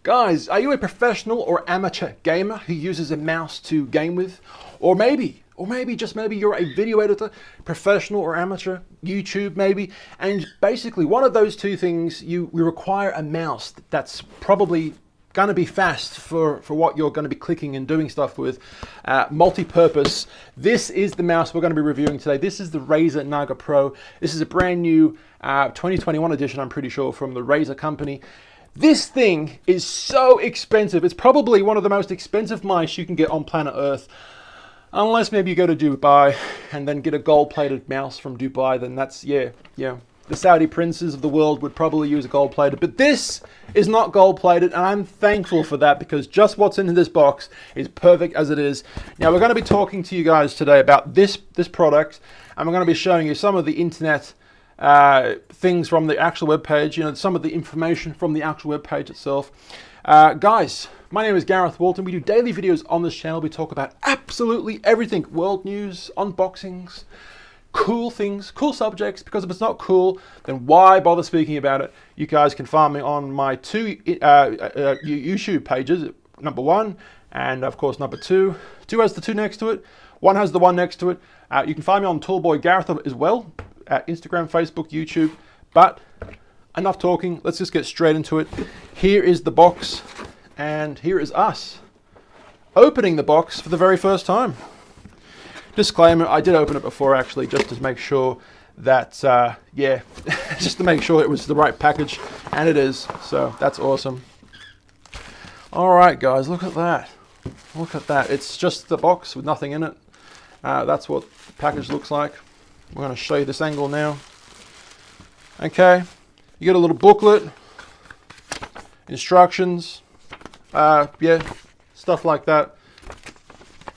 Guys, are you a professional or amateur gamer who uses a mouse to game with? Or maybe just maybe you're a video editor, professional or amateur, YouTube maybe, and basically one of those two things, we require a mouse that's probably going to be fast for what you're going to be clicking and doing stuff with, multi-purpose. This is the mouse we're going to be reviewing today. This is the Razer Naga Pro. This is a brand new 2021 edition, I'm pretty sure, from the Razer company. This thing is so expensive. It's probably one of the most expensive mice you can get on planet Earth. Unless maybe you go to Dubai and then get a gold-plated mouse from Dubai, then that's, yeah. The Saudi princes of the world would probably use a gold-plated, but this is not gold-plated, and I'm thankful for that because just what's in this box is perfect as it is. Now, we're going to be talking to you guys today about this product, and we're going to be showing you some of the internet things from the actual web page, some of the information from the actual web page itself. Guys, my name is Gareth Walton. We do daily videos on this channel. We talk about absolutely everything: world news, unboxings, cool things, cool subjects, because if it's not cool, then why bother speaking about it? You guys can find me on my two YouTube pages, number 1 and of course number 2. 2 has the 2 next to it, 1 has the 1 next to it. You can find me on Tallboy Gareth as well, at Instagram, Facebook, YouTube. But enough talking, let's just get straight into it. Here is the box, and here is us opening the box for the very first time. Disclaimer, I did open it before actually, just to make sure that, yeah, just to make sure it was the right package, and it is, so that's awesome. Alright guys, look at that. Look at that. It's just the box with nothing in it. That's what the package looks like. We're going to show you this angle now. Okay, you get a little booklet, instructions, yeah, stuff like that.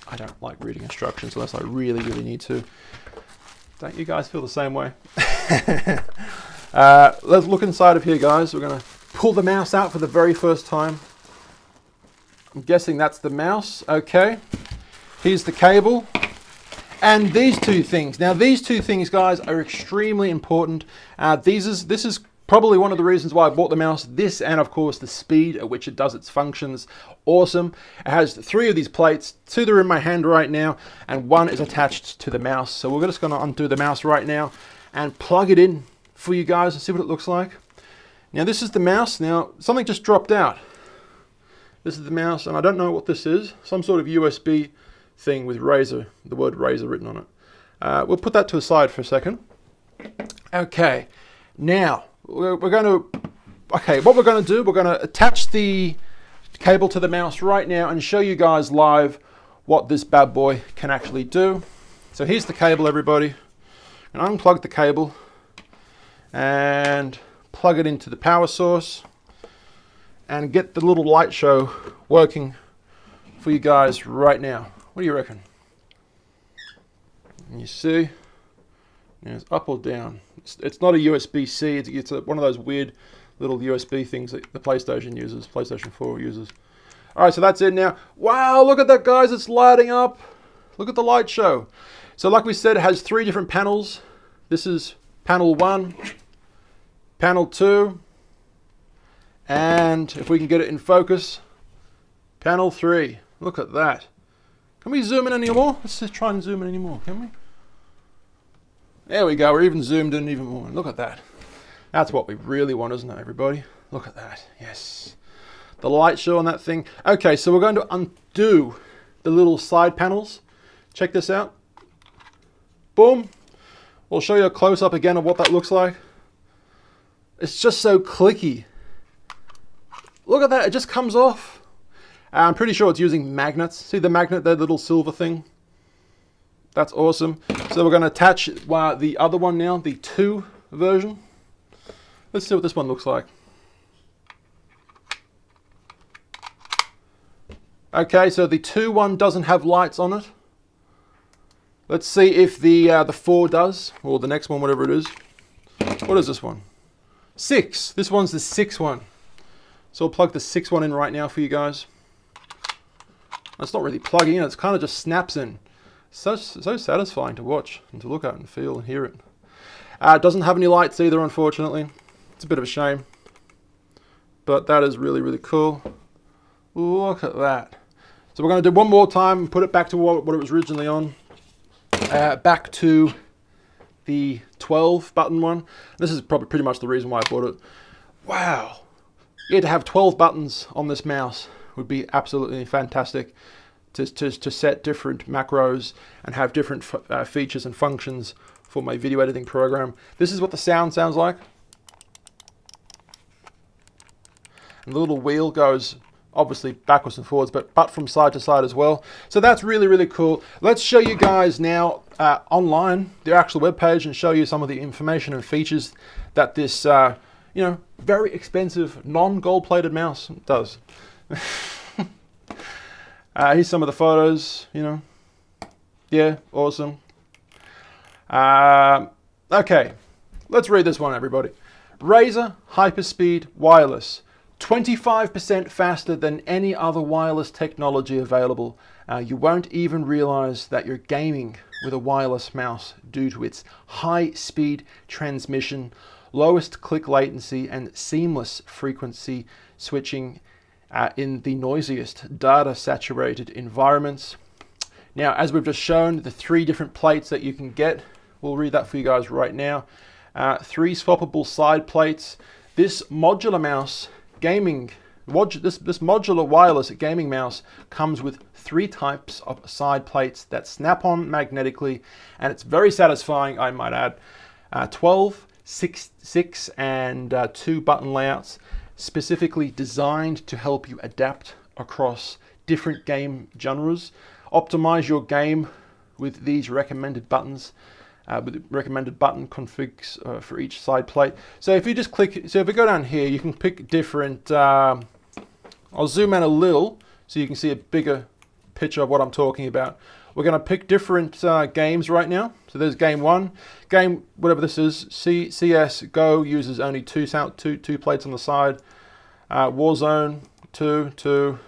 I don't like reading instructions unless I really need to. Don't you guys feel the same way? Let's look inside of here, guys. We're going to pull the mouse out for the very first time. I'm guessing that's the mouse. Okay, here's the cable. And these two things. Now, these two things, guys, are extremely important. This is probably one of the reasons why I bought the mouse. This, and of course, the speed at which it does its functions. Awesome. It has 3 of these plates. 2 that are in my hand right now, and 1 is attached to the mouse. So we're just going to undo the mouse right now and plug it in for you guys and see what it looks like. Now, this is the mouse. Now, something just dropped out. This is the mouse, and I don't know what this is. Some sort of USB thing with Razer, the word Razer written on it. We'll put that to the side for a second. Okay, now what we're going to do, we're going to attach the cable to the mouse right now and show you guys live what this bad boy can actually do. So here's the cable, everybody, and unplug the cable and plug it into the power source and get the little light show working for you guys right now. What do you reckon? And you see, it's up or down. It's not a USB-C. It's one of those weird little USB things that the PlayStation uses, PlayStation 4 uses. All right, so that's it now. Wow, look at that, guys. It's lighting up. Look at the light show. So like we said, it has 3 different panels. This is panel 1, panel 2, and if we can get it in focus, panel 3. Look at that. Can we zoom in anymore? Let's just try and zoom in anymore, can we? There we go, we're even zoomed in even more. Look at that. That's what we really want, isn't it, everybody? Look at that, yes. The light show on that thing. Okay, so we're going to undo the little side panels. Check this out. Boom. We'll show you a close-up again of what that looks like. It's just so clicky. Look at that, it just comes off. I'm pretty sure it's using magnets. See the magnet, that little silver thing? That's awesome. So we're going to attach the other one now, the 2 version. Let's see what this one looks like. Okay, so the 2 one doesn't have lights on it. Let's see if the 4 does, or the next one, whatever it is. What is this one? 6. This one's the 6 one. So I'll plug the 6 one in right now for you guys. It's not really plugging in, it's kind of just snaps in. So satisfying to watch and to look at and feel and hear it. It doesn't have any lights either, unfortunately. It's a bit of a shame. But that is really, really cool. Look at that. So we're going to do one more time and put it back to what it was originally on. Back to the 12 button one. This is probably pretty much the reason why I bought it. Wow. Yeah, to have 12 buttons on this mouse would be absolutely fantastic to set different macros and have different features and functions for my video editing program. This is what the sound sounds like. And the little wheel goes obviously backwards and forwards, but from side to side as well. So that's really, really cool. Let's show you guys now online, the actual web page, and show you some of the information and features that this, you know, very expensive non-gold plated mouse does. Here's some of the photos, you know. Yeah, awesome. Okay, let's read this one, everybody. Razer Hyperspeed Wireless. 25% faster than any other wireless technology available. You won't even realize that you're gaming with a wireless mouse due to its high speed transmission, lowest click latency, and seamless frequency switching in the noisiest data saturated environments. Now, as we've just shown, the 3 different plates that you can get, we'll read that for you guys right now. 3 swappable side plates. This modular mouse this modular wireless gaming mouse comes with 3 types of side plates that snap on magnetically, and it's very satisfying, I might add. 12, 6, and 2 button layouts, specifically designed to help you adapt across different game genres. Optimize your game with these recommended buttons. With recommended button configs for each side plate. So if you just click, so if we go down here, you can pick different, I'll zoom in a little so you can see a bigger picture of what I'm talking about. We're going to pick different games right now. So there's game 1. Game, whatever this is, CS GO uses only two plates on the side. Warzone, 2.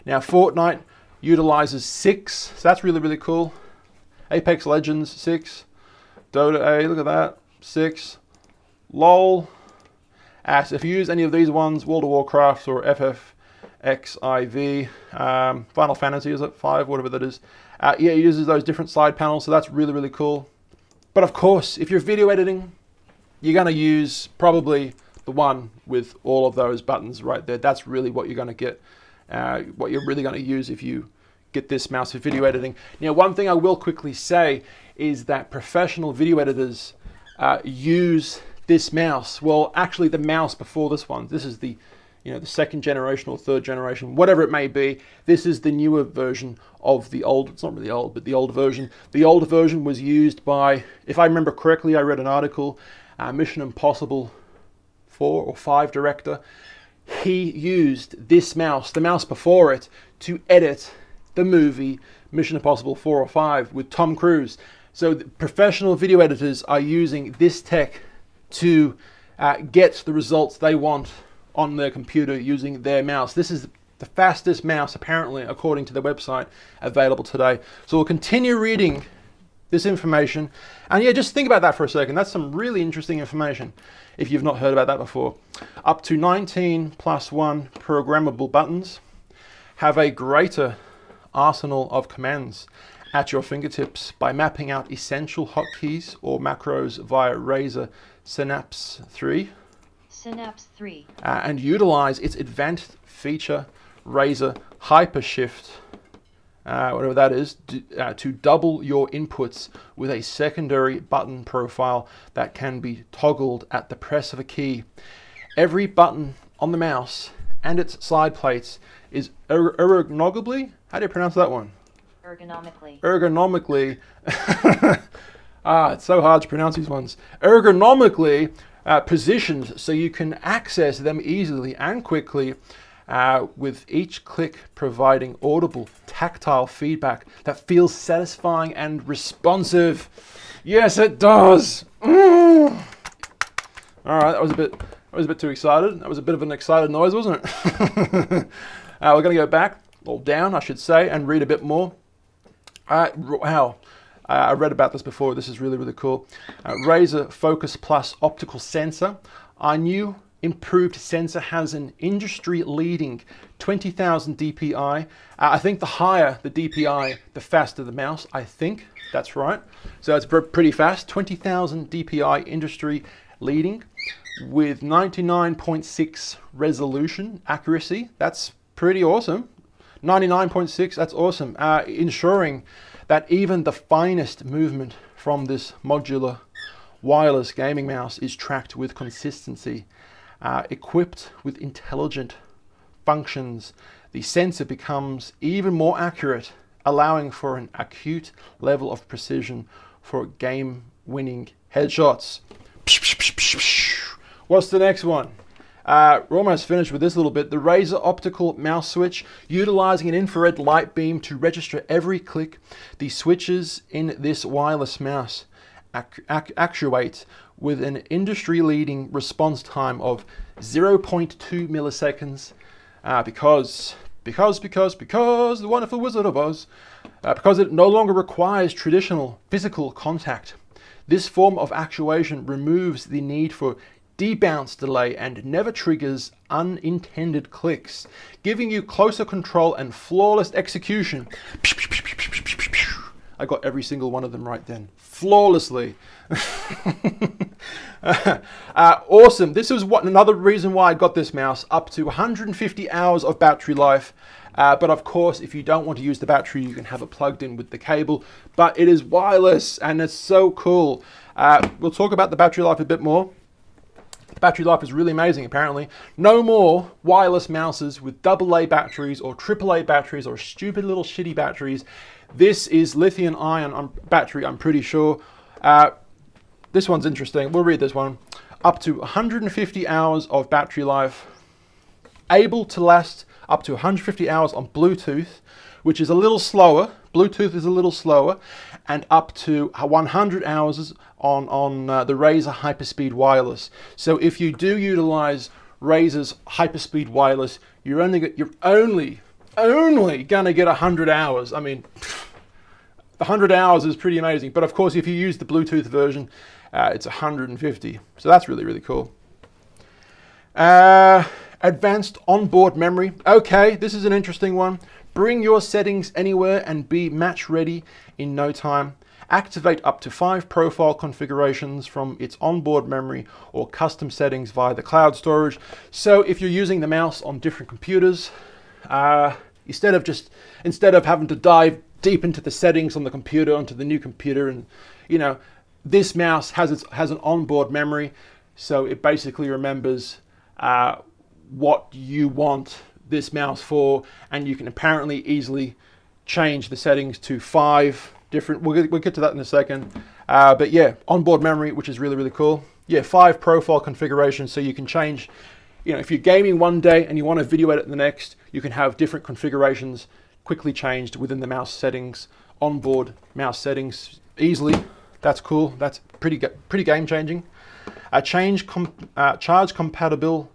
Now Fortnite utilizes 6, so that's really, really cool. Apex Legends, 6. Dota, look at that, 6. LOL. So if you use any of these ones, World of Warcraft or FFXIV, Final Fantasy, is it 5, whatever that is. Yeah, it uses those different side panels, so that's really, really cool. But of course, if you're video editing, you're going to use probably the one with all of those buttons right there. That's really what you're going to get, what you're really going to use if you get this mouse for video editing. Now, one thing I will quickly say is that professional video editors use this mouse. Well, actually, the mouse before this one. This is the, you know, the 2nd generation or 3rd generation, whatever it may be. This is the newer version of the old. It's not really old, but the old version. The old version was used by, if I remember correctly, I read an article, Mission Impossible 4 or 5 director. He used this mouse, the mouse before it, to edit the movie Mission Impossible 4 or 5 with Tom Cruise. So the professional video editors are using this tech to get the results they want on their computer using their mouse. This is the fastest mouse, apparently, according to the website, available today. So we'll continue reading this information. And yeah, just think about that for a second. That's some really interesting information if you've not heard about that before. Up to 19 + 1 programmable buttons have a greater arsenal of commands at your fingertips by mapping out essential hotkeys or macros via Razer Synapse 3. And utilize its advanced feature, Razer Hypershift, whatever that is, to double your inputs with a secondary button profile that can be toggled at the press of a key. Every button on the mouse and its side plates is ergonomically, how do you pronounce that one? Ergonomically. It's so hard to pronounce these ones. Ergonomically positioned so you can access them easily and quickly, with each click providing audible tactile feedback that feels satisfying and responsive. Yes, it does. All right, I was a bit too excited. That was a bit of an excited noise, wasn't it? We're going to go back, or down, I should say, and read a bit more. Wow. I read about this before. This is really, really cool. Razer Focus Plus optical sensor. Our new improved sensor has an industry-leading 20,000 DPI. I think the higher the DPI, the faster the mouse. I think that's right. So it's pretty fast. 20,000 DPI industry-leading with 99.6 resolution accuracy. That's pretty awesome. 99.6, that's awesome. Ensuring that even the finest movement from this modular wireless gaming mouse is tracked with consistency. Equipped with intelligent functions, the sensor becomes even more accurate, allowing for an acute level of precision for game-winning headshots. What's the next one? We're almost finished with this little bit. The Razer Optical mouse switch, utilizing an infrared light beam to register every click. The switches in this wireless mouse actuate with an industry-leading response time of 0.2 milliseconds because the wonderful Wizard of Oz, because it no longer requires traditional physical contact. This form of actuation removes the need for debounce delay and never triggers unintended clicks, giving you closer control and flawless execution. I got every single one of them right then. Flawlessly. Awesome. This is another reason why I got this mouse. Up to 150 hours of battery life. But of course, if you don't want to use the battery, you can have it plugged in with the cable. But it is wireless and it's so cool. We'll talk about the battery life a bit more. The battery life is really amazing, apparently. No more wireless mouses with AA batteries or AAA batteries or stupid little shitty batteries. This is lithium ion battery, I'm pretty sure. This one's interesting. We'll read this one. Up to 150 hours of battery life. Able to last up to 150 hours on Bluetooth, which is a little slower. Bluetooth is a little slower. And up to 100 hours on the Razer Hyperspeed Wireless. So if you do utilize Razer's Hyperspeed Wireless, you're only gonna get 100 hours. I mean, 100 hours is pretty amazing. But of course, if you use the Bluetooth version, it's 150. So that's really, really cool. Advanced onboard memory. Okay, this is an interesting one. Bring your settings anywhere and be match ready in no time. Activate up to 5 profile configurations from its onboard memory or custom settings via the cloud storage. So if you're using the mouse on different computers, instead of having to dive deep into the settings on the computer, onto the new computer, and this mouse has an onboard memory, so it basically remembers what you want this mouse for, and you can apparently easily change the settings to 5 different. We'll get to that in a second, but yeah, onboard memory, which is really, really cool. Yeah, 5 profile configurations, so you can change. If you're gaming one day and you want to video edit the next, you can have different configurations quickly changed within the mouse settings, onboard mouse settings easily. That's cool. That's pretty game changing. Charge compatible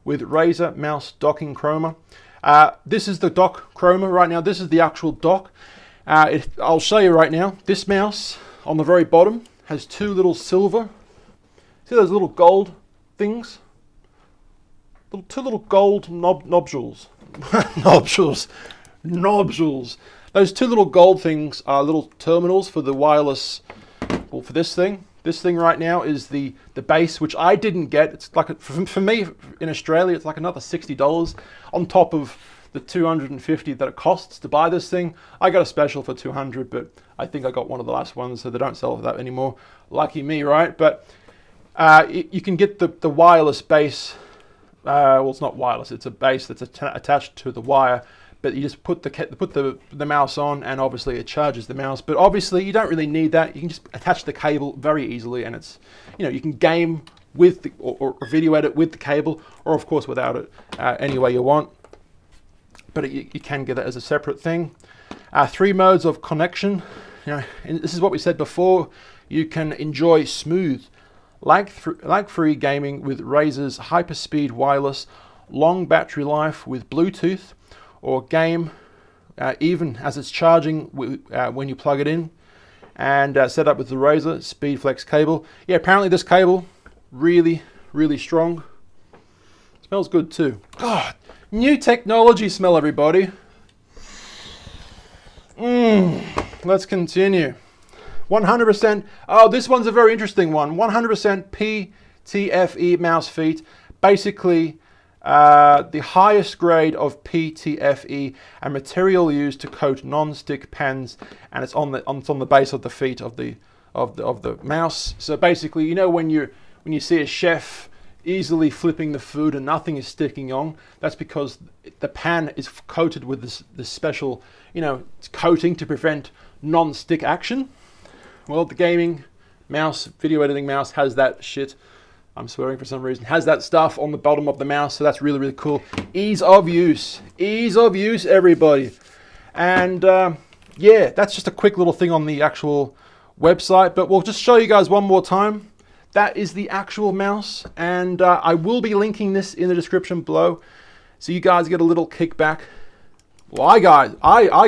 with Razer mouse docking chroma. This is the dock chroma right now. This is the actual dock. I'll show you right now. This mouse on the very bottom has 2 little silver. See those little gold things? 2 little gold nodules. Nodules. Those 2 little gold things are little terminals for the wireless. Well, for this thing. This thing right now is the base, which I didn't get. It's like, for me in Australia, it's like another $60 on top of the $250 that it costs to buy this thing. I got a special for $200, but I think I got one of the last ones, so they don't sell for that anymore. Lucky me, right? But you can get the wireless base. Well, it's not wireless. It's a base that's attached to the wire. But you just put the mouse on, and obviously it charges the mouse. But obviously you don't really need that. You can just attach the cable very easily, and it's you can game with or video edit with the cable, or of course without it, any way you want. But you can get it as a separate thing. 3 modes of connection. And this is what we said before. You can enjoy smooth, lag-free gaming with Razer's Hyperspeed Wireless, long battery life with Bluetooth, or game even as it's charging when you plug it in, and set up with the Razer SpeedFlex cable. Yeah, apparently this cable really really strong. Smells good too. God, new technology smell, everybody. Let's continue. 100%. Oh, this one's a very interesting one. 100% PTFE mouse feet. Basically, the highest grade of PTFE, a material used to coat non-stick pans, and it's on the base of the feet of the mouse. So basically, you know when you see a chef easily flipping the food and nothing is sticking on, that's because the pan is coated with this special, coating to prevent non-stick action. Well, the gaming mouse, video editing mouse, has that shit. I'm swearing for some reason. Has that stuff on the bottom of the mouse, so that's really, really cool. Ease of use, everybody. And yeah, that's just a quick little thing on the actual website, but we'll just show you guys one more time. That is the actual mouse, and I will be linking this in the description below, so you guys get a little kickback. Well, I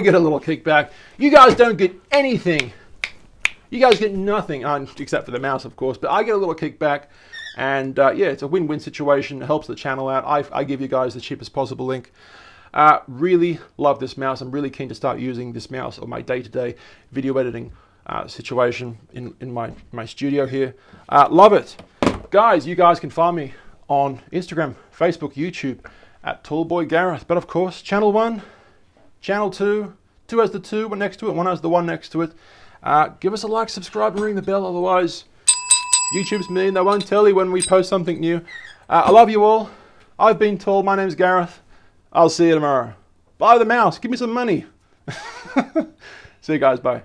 get a little kickback. You guys don't get anything. You guys get nothing, except for the mouse, of course, but I get a little kickback, and yeah, it's a win-win situation. It helps the channel out. I give you guys the cheapest possible link. Really love this mouse. I'm really keen to start using this mouse on my day-to-day video editing situation in my studio here. Love it. Guys, you guys can find me on Instagram, Facebook, YouTube at Tallboy Gareth. But of course, channel 1, channel 2, 2 has the 2 next to it, 1 has the 1 next to it. Give us a like, subscribe, and ring the bell. Otherwise, YouTube's mean. They won't tell you when we post something new. I love you all. I've been Tall. My name's Gareth. I'll see you tomorrow. Buy the mouse. Give me some money. See you guys. Bye.